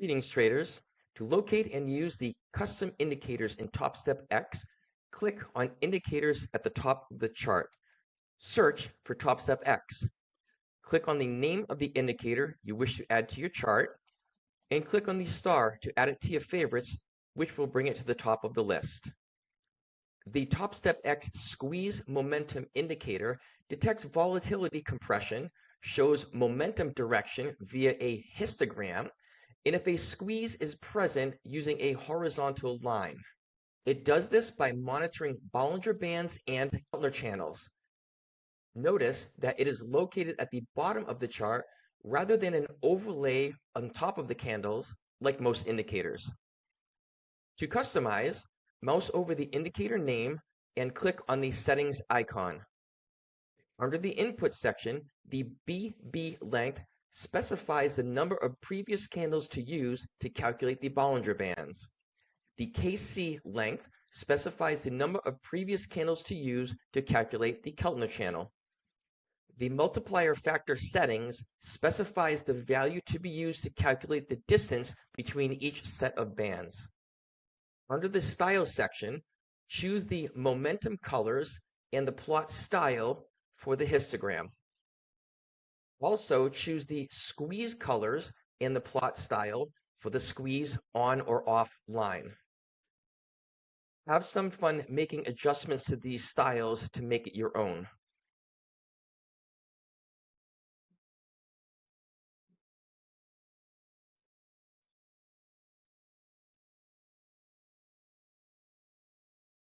Greetings, traders. To locate and use the custom indicators in TopstepX, click on Indicators at the top of the chart. Search for TopstepX. Click on the name of the indicator you wish to add to your chart, and click on the star to add it to your favorites, which will bring it to the top of the list. The TopstepX Squeeze Momentum Indicator detects volatility compression, shows momentum direction via a histogram, and if a squeeze is present using a horizontal line. It does this by monitoring Bollinger Bands and Keltner Channels. Notice that it is located at the bottom of the chart rather than an overlay on top of the candles like most indicators. To customize, mouse over the indicator name and click on the settings icon. Under the input section, the BB length specifies the number of previous candles to use to calculate the Bollinger Bands. The KC length specifies the number of previous candles to use to calculate the Keltner channel. The multiplier factor settings specifies the value to be used to calculate the distance between each set of bands. Under the Style section, choose the momentum colors and the plot style for the histogram. Also, choose the squeeze colors and the plot style for the squeeze on or off line. Have some fun making adjustments to these styles to make it your own.